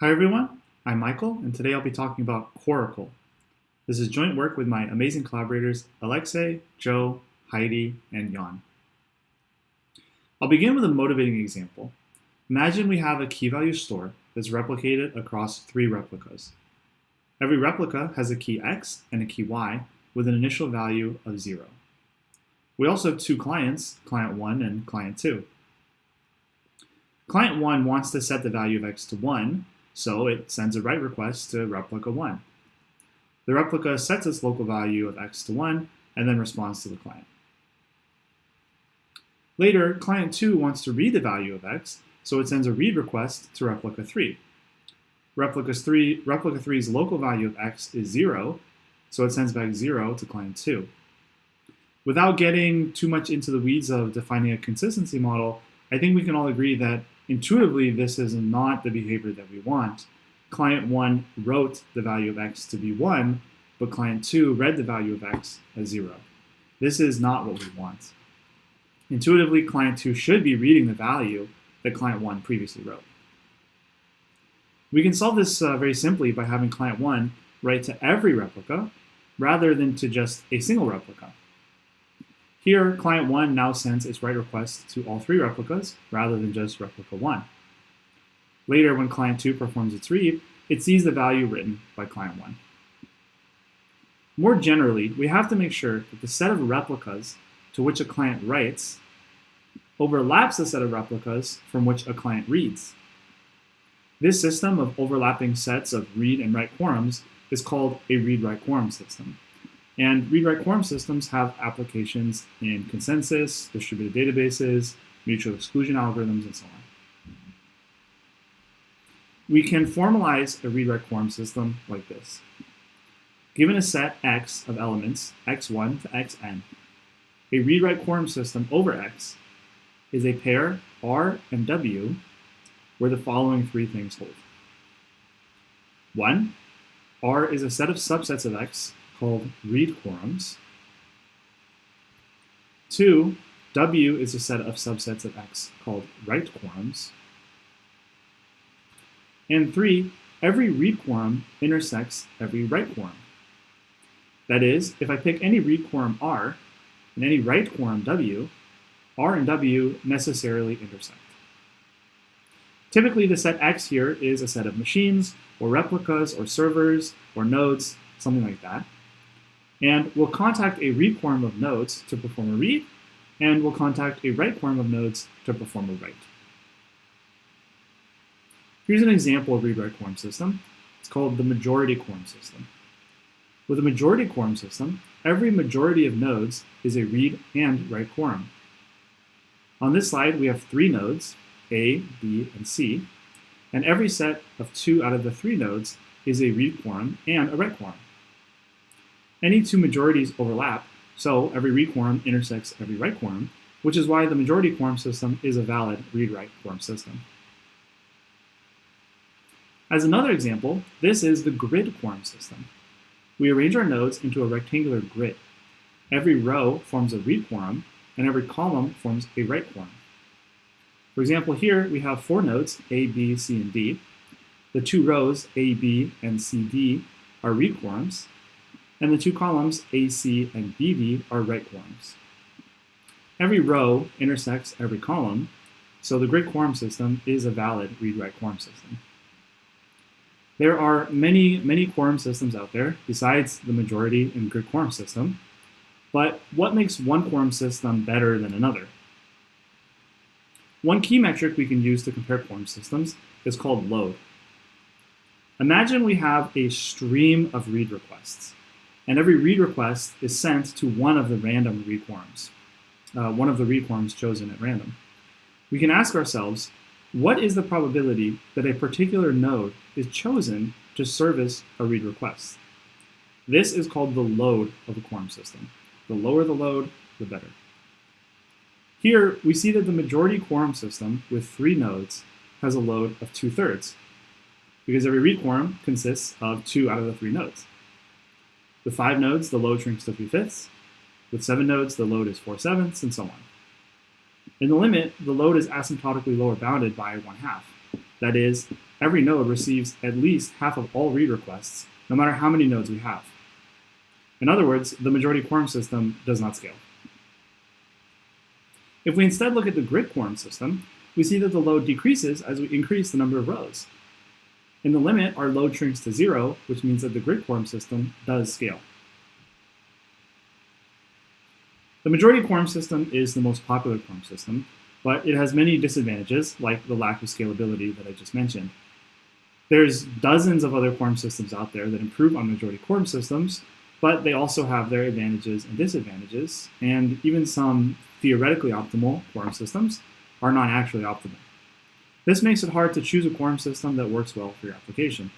Hi everyone, I'm Michael, and today I'll be talking about Quorum. This is joint work with my amazing collaborators Aleksey, Joe, Heidi, and Jan. I'll begin with a motivating example. Imagine we have a key value store that's replicated across 3 replicas. Every replica has a key x and a key y with an initial value of 0. We also have 2 clients, client 1 and client 2. Client 1 wants to set the value of x to 1, so it sends a write request to replica 1. The replica sets its local value of x to 1 and then responds to the client. Later, client 2 wants to read the value of x, so it sends a read request to replica 3. Replica 3's local value of x is 0, so it sends back 0 to client 2. Without getting too much into the weeds of defining a consistency model, I think we can all agree that intuitively this is not the behavior that we want. Client 1 wrote the value of x to be 1, but client 2 read the value of x as 0. This is not what we want. Intuitively, client 2 should be reading the value that client 1 previously wrote. We can solve this very simply by having client 1 write to every replica rather than to just a single replica. Here, client 1 now sends its write request to all 3 replicas rather than just replica 1. Later, when client 2 performs its read, it sees the value written by client 1. More generally, we have to make sure that the set of replicas to which a client writes overlaps the set of replicas from which a client reads. This system of overlapping sets of read and write quorums is called a read-write quorum system. And read-write quorum systems have applications in consensus, distributed databases, mutual exclusion algorithms, and so on. We can formalize a read-write quorum system like this. Given a set X of elements, x1 to xn, a read-write quorum system over X is a pair R and W where the following 3 things hold. 1, R is a set of subsets of X called read quorums. 2, W is a set of subsets of X called write quorums. And 3, every read quorum intersects every write quorum. That is, if I pick any read quorum R and any write quorum W, R and W necessarily intersect. Typically, the set X here is a set of machines, or replicas, or servers, or nodes, something like that. And we'll contact a read quorum of nodes to perform a read, and we'll contact a write quorum of nodes to perform a write. Here's an example of read-write quorum system. It's called the majority quorum system. With a majority quorum system, every majority of nodes is a read and write quorum. On this slide, we have 3 nodes, A, B, and C, and every set of 2 out of the 3 nodes is a read quorum and a write quorum. Any 2 majorities overlap, so every read quorum intersects every write quorum, which is why the majority quorum system is a valid read-write quorum system. As another example, this is the grid quorum system. We arrange our nodes into a rectangular grid. Every row forms a read quorum, and every column forms a write quorum. For example, here we have 4 nodes, A, B, C, and D. The 2 rows, A, B, and C, D, are read quorums, and the 2 columns, A, C, and B, D, are write quorums. Every row intersects every column, so the grid quorum system is a valid read-write quorum system. There are many quorum systems out there besides the majority and grid quorum system, but what makes one quorum system better than another? One key metric we can use to compare quorum systems is called load. Imagine we have a stream of read requests, and every read request is sent to one of the random read quorums, one of the read quorums chosen at random. We can ask ourselves, what is the probability that a particular node is chosen to service a read request? This is called the load of a quorum system. The lower the load, the better. Here, we see that the majority quorum system with 3 nodes has a load of 2/3, because every read quorum consists of 2 out of the 3 nodes. With 5 nodes, the load shrinks to 3/5. With 7 nodes, the load is 4/7, and so on. In the limit, the load is asymptotically lower bounded by 1/2. That is, every node receives at least half of all read requests, no matter how many nodes we have. In other words, the majority quorum system does not scale. If we instead look at the grid quorum system, we see that the load decreases as we increase the number of rows. In the limit, our load shrinks to 0, which means that the grid quorum system does scale. The majority quorum system is the most popular quorum system, but it has many disadvantages, like the lack of scalability that I just mentioned. There's dozens of other quorum systems out there that improve on majority quorum systems, but they also have their advantages and disadvantages, and even some theoretically optimal quorum systems are not actually optimal. This makes it hard to choose a quorum system that works well for your application.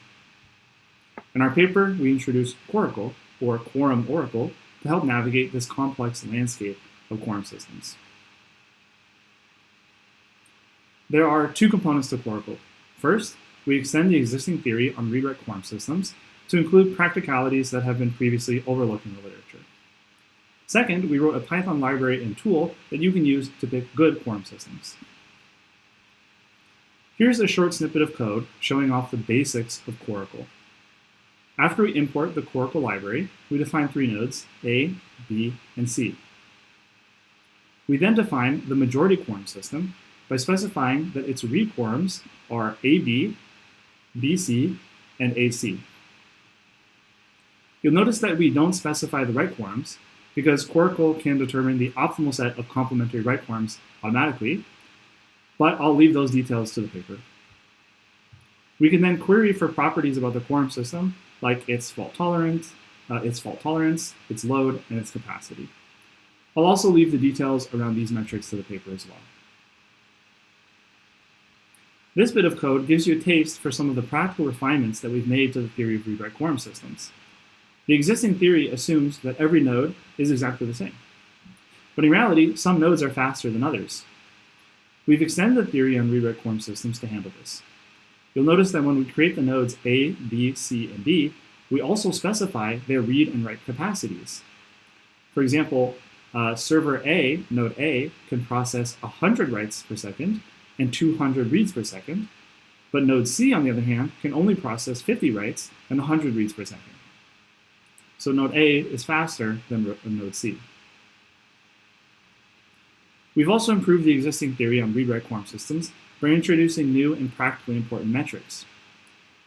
In our paper, we introduced Oracle, or Quorum Oracle, to help navigate this complex landscape of quorum systems. There are two components to Oracle. First, we extend the existing theory on read-write quorum systems to include practicalities that have been previously overlooked in the literature. Second, we wrote a Python library and tool that you can use to pick good quorum systems. Here's a short snippet of code showing off the basics of Quoracle. After we import the Quoracle library, we define three nodes, A, B, and C. We then define the majority quorum system by specifying that its read quorums are AB, BC, and AC. You'll notice that we don't specify the write quorums because Quoracle can determine the optimal set of complementary write quorums automatically, but I'll leave those details to the paper. We can then query for properties about the quorum system, like its fault tolerance, its load, and its capacity. I'll also leave the details around these metrics to the paper as well. This bit of code gives you a taste for some of the practical refinements that we've made to the theory of read-write quorum systems. The existing theory assumes that every node is exactly the same. But in reality, some nodes are faster than others. We've extended the theory on read-write quorum systems to handle this. You'll notice that when we create the nodes A, B, C, and D, we also specify their read and write capacities. For example, server A, node A, can process 100 writes per second and 200 reads per second, but node C, on the other hand, can only process 50 writes and 100 reads per second. So node A is faster than node C. We've also improved the existing theory on read-write quorum systems by introducing new and practically important metrics.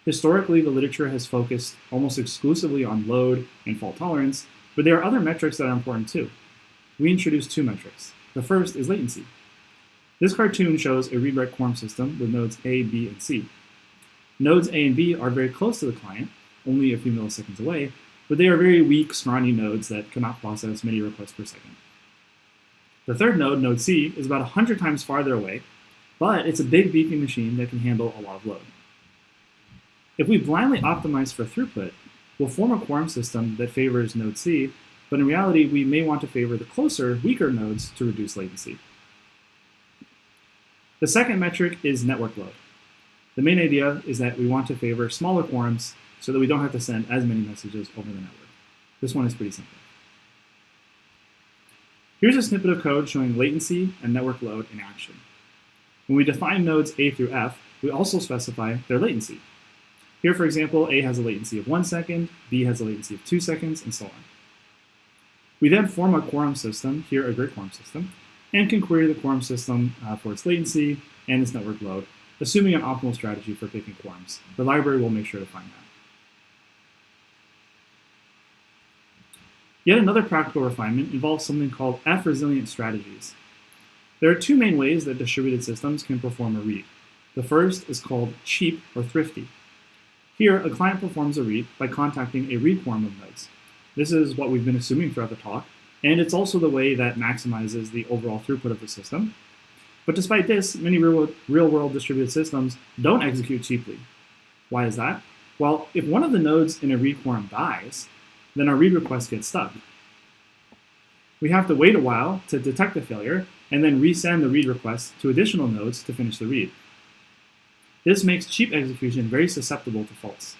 Historically, the literature has focused almost exclusively on load and fault tolerance, but there are other metrics that are important too. We introduced two metrics. The first is latency. This cartoon shows a read-write quorum system with nodes A, B, and C. Nodes A and B are very close to the client, only a few milliseconds away, but they are very weak, scrawny nodes that cannot process many requests per second. The third node, node C, is about 100 times farther away, but it's a big beefy machine that can handle a lot of load. If we blindly optimize for throughput, we'll form a quorum system that favors node C, but in reality, we may want to favor the closer, weaker nodes to reduce latency. The second metric is network load. The main idea is that we want to favor smaller quorums so that we don't have to send as many messages over the network. This one is pretty simple. Here's a snippet of code showing latency and network load in action. When we define nodes A through F, we also specify their latency. Here, for example, A has a latency of 1 second, B has a latency of 2 seconds, and so on. We then form a quorum system, here a grid quorum system, and can query the quorum system for its latency and its network load, assuming an optimal strategy for picking quorums. The library will make sure to find that. Yet another practical refinement involves something called F-resilient strategies. There are two main ways that distributed systems can perform a read. The first is called cheap or thrifty. Here, a client performs a read by contacting a read quorum of nodes. This is what we've been assuming throughout the talk, and it's also the way that maximizes the overall throughput of the system. But despite this, many real-world distributed systems don't execute cheaply. Why is that? Well, if one of the nodes in a read quorum dies, then our read request gets stuck. We have to wait a while to detect the failure and then resend the read request to additional nodes to finish the read. This makes cheap execution very susceptible to faults.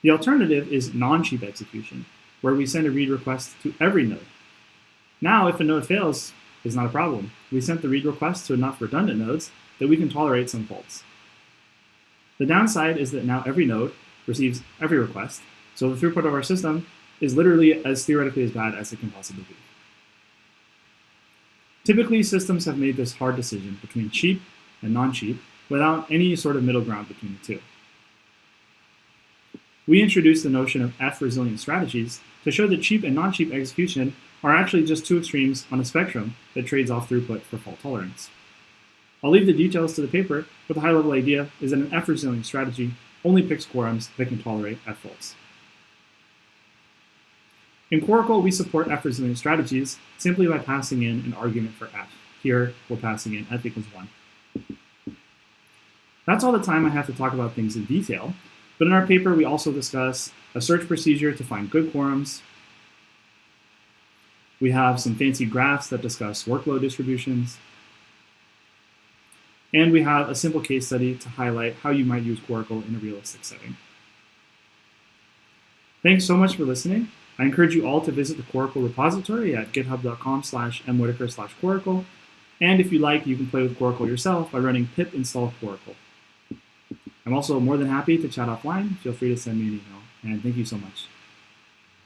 The alternative is non-cheap execution, where we send a read request to every node. Now, if a node fails, it's not a problem. We sent the read request to enough redundant nodes that we can tolerate some faults. The downside is that now every node receives every request, so the throughput of our system is literally as theoretically as bad as it can possibly be. Typically, systems have made this hard decision between cheap and non-cheap without any sort of middle ground between the two. We introduced the notion of F-resilient strategies to show that cheap and non-cheap execution are actually just two extremes on a spectrum that trades off throughput for fault tolerance. I'll leave the details to the paper, but the high-level idea is that an F-resilient strategy only picks quorums that can tolerate F-faults. In Quorum, we support F-resilient strategies simply by passing in an argument for F. Here, we're passing in F equals 1. That's all the time I have to talk about things in detail, but in our paper, we also discuss a search procedure to find good quorums. We have some fancy graphs that discuss workload distributions. And we have a simple case study to highlight how you might use Quorum in a realistic setting. Thanks so much for listening. I encourage you all to visit the Quorum repository at github.com/mwhitaker/Quorum. And if you like, you can play with Quorum yourself by running pip install Quorum. I'm also more than happy to chat offline. Feel free to send me an email. And thank you so much.